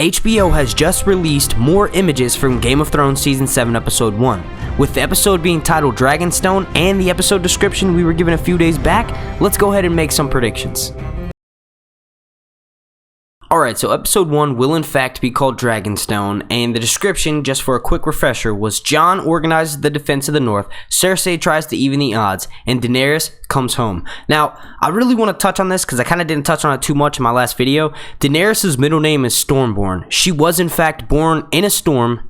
HBO has just released more images from Game of Thrones Season 7 Episode 1. With the episode being titled Dragonstone and the episode description we were given a few days back, let's go ahead and make some predictions. Alright, so episode 1 will in fact be called Dragonstone, and the description, just for a quick refresher, was Jon organizes the defense of the North, Cersei tries to even the odds, and Daenerys comes home. Now, I really want to touch on this because I kind of didn't touch on it too much in my last video. Daenerys' middle name is Stormborn. She was in fact born in a storm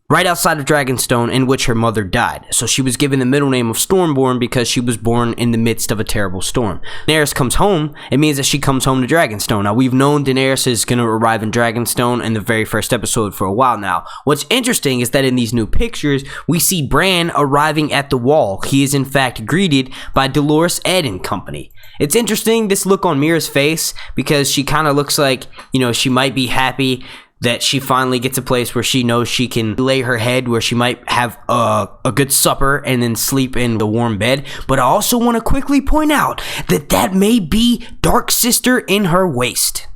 right outside of Dragonstone in which her mother died. So she was given the middle name of Stormborn because she was born in the midst of a terrible storm. Daenerys comes home, it means that she comes home to Dragonstone. Now, we've known Daenerys is going to arrive in Dragonstone in the very first episode for a while now. What's interesting is that in these new pictures, we see Bran arriving at the wall. He is in fact greeted by Dolorous Edd and company. It's interesting, this look on Mira's face, because she kind of looks like, she might be happy that she finally gets a place where she knows she can lay her head, where she might have a good supper and then sleep in the warm bed. But I also want to quickly point out that may be Dark Sister in her waist.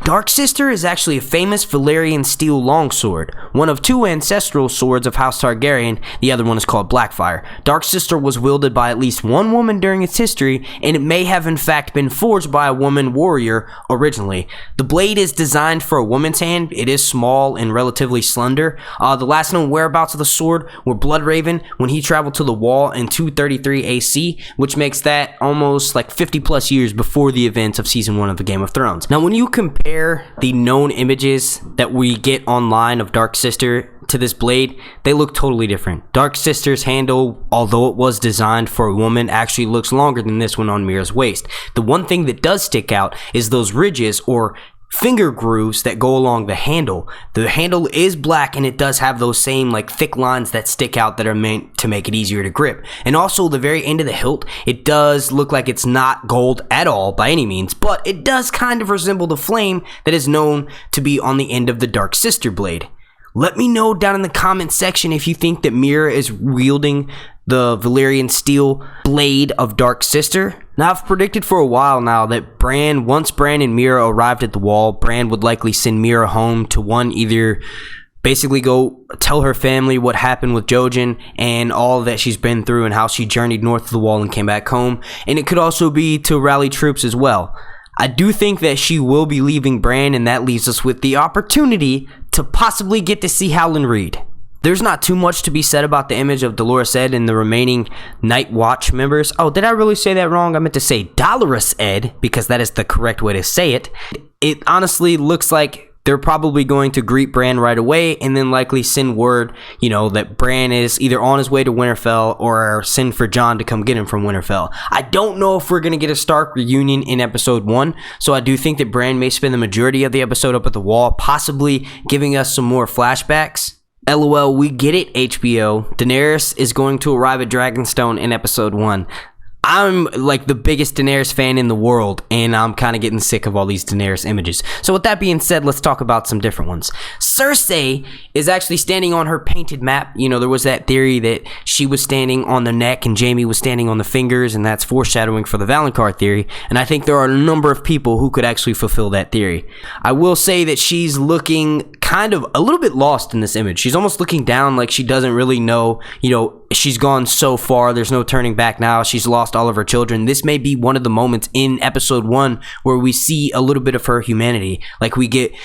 Dark Sister is actually a famous Valyrian steel longsword, one of two ancestral swords of House Targaryen. The other one is called Blackfire. Dark Sister was wielded by at least one woman during its history, and it may have in fact been forged by a woman warrior originally. The blade is designed for a woman's hand. It is small and relatively slender. The last known whereabouts of the sword were Bloodraven when he traveled to the wall in 233 AC, which makes that almost like 50 plus years before the events of season 1 of the Game of Thrones. Now, when you compare the known images that we get online of Dark Sister to this blade, they look totally different. Dark Sister's handle, although it was designed for a woman, actually looks longer than this one on Mira's waist. The one thing that does stick out is those ridges or finger grooves that go along the handle. The handle is black and it does have those same thick lines that stick out that are meant to make it easier to grip. And also the very end of the hilt, it does look like it's not gold at all by any means, but it does kind of resemble the flame that is known to be on the end of the Dark Sister blade. Let me know down in the comment section if you think that Mira is wielding the Valyrian steel blade of Dark Sister. Now, I've predicted for a while now that once Bran and Mira arrived at the wall, Bran would likely send Mira home to either basically go tell her family what happened with Jojen and all that she's been through and how she journeyed north of the wall and came back home. And it could also be to rally troops as well. I do think that she will be leaving Bran, and that leaves us with the opportunity to possibly get to see Howland Reed. There's not too much to be said about the image of Dolorous Edd and the remaining Night Watch members. Oh, did I really say that wrong? I meant to say Dolorous Edd, because that is the correct way to say it. It honestly looks like they're probably going to greet Bran right away and then likely send word, that Bran is either on his way to Winterfell or send for Jon to come get him from Winterfell. I don't know if we're going to get a Stark reunion in episode 1, so I do think that Bran may spend the majority of the episode up at the wall, possibly giving us some more flashbacks. LOL, we get it, HBO. Daenerys is going to arrive at Dragonstone in episode 1. I'm the biggest Daenerys fan in the world, and I'm kind of getting sick of all these Daenerys images. So with that being said, let's talk about some different ones. Cersei is actually standing on her painted map. There was that theory that she was standing on the neck and Jaime was standing on the fingers, and that's foreshadowing for the Valonqar theory. And I think there are a number of people who could actually fulfill that theory. I will say that she's looking kind of a little bit lost in this image. She's almost looking down like she doesn't really know, she's gone so far, there's no turning back now. She's lost all of her children. This may be one of the moments in episode 1 where we see a little bit of her humanity.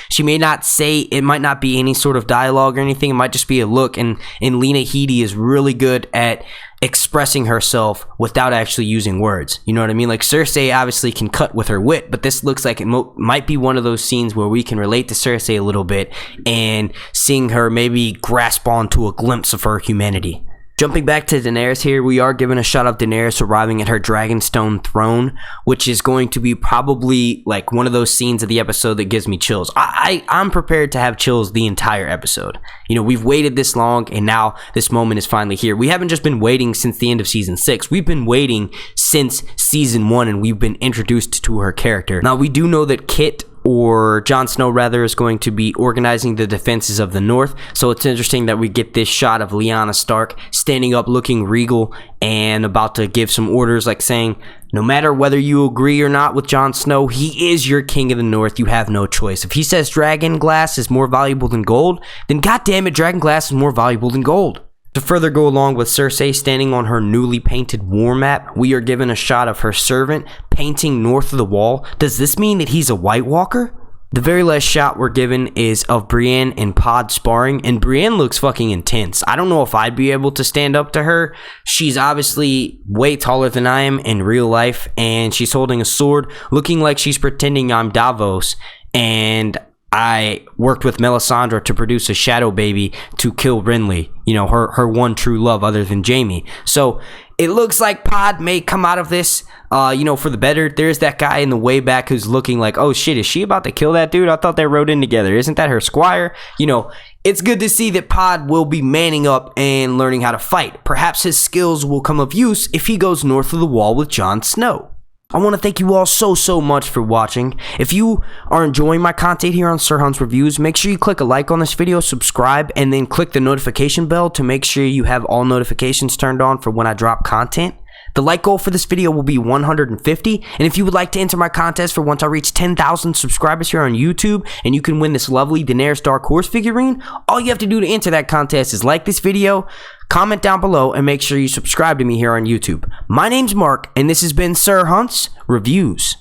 She may not say, it might not be any sort of dialogue or anything, it might just be a look, and Lena Headey is really good at expressing herself without actually using words. You know what I mean? Cersei obviously can cut with her wit, but this looks like it might be one of those scenes where we can relate to Cersei a little bit and seeing her maybe grasp onto a glimpse of her humanity. Jumping back to Daenerys here, we are given a shot of Daenerys arriving at her Dragonstone throne, which is going to be probably one of those scenes of the episode that gives me chills. I'm prepared to have chills the entire episode. We've waited this long, and now this moment is finally here. We haven't just been waiting since the end of season 6. We've been waiting since season 1, and we've been introduced to her character. Now, we do know that Kit or Jon Snow rather, is going to be organizing the defenses of the North. So it's interesting that we get this shot of Lyanna Stark standing up looking regal and about to give some orders, like saying, no matter whether you agree or not with Jon Snow, he is your king of the North. You have no choice. If he says dragon glass is more valuable than gold, then goddammit, dragon glass is more valuable than gold. To further go along with Cersei standing on her newly painted war map, we are given a shot of her servant painting north of the wall. Does this mean that he's a White Walker? The very last shot we're given is of Brienne and Pod sparring, and Brienne looks fucking intense. I don't know if I'd be able to stand up to her. She's obviously way taller than I am in real life, and she's holding a sword, looking like she's pretending I'm Davos, and I worked with Melisandre to produce a shadow baby to kill Renly, you know, her one true love other than Jaime. So it looks like Pod may come out of this, you know, for the better. There's that guy in the way back who's looking like, oh shit, is she about to kill that dude? I thought they rode in together. Isn't that her squire? You know, it's good to see that Pod will be manning up and learning how to fight. Perhaps his skills will come of use if he goes north of the wall with Jon Snow. I want to thank you all so much for watching. If you are enjoying my content here on Sir Hunt's Reviews, make sure you click a like on this video, subscribe, and then click the notification bell to make sure you have all notifications turned on for when I drop content. The like goal for this video will be 150, and if you would like to enter my contest for once I reach 10,000 subscribers here on YouTube, and you can win this lovely Daenerys Dark Horse figurine, all you have to do to enter that contest is like this video, comment down below, and make sure you subscribe to me here on YouTube. My name's Mark, and this has been Sir Hunt's Reviews.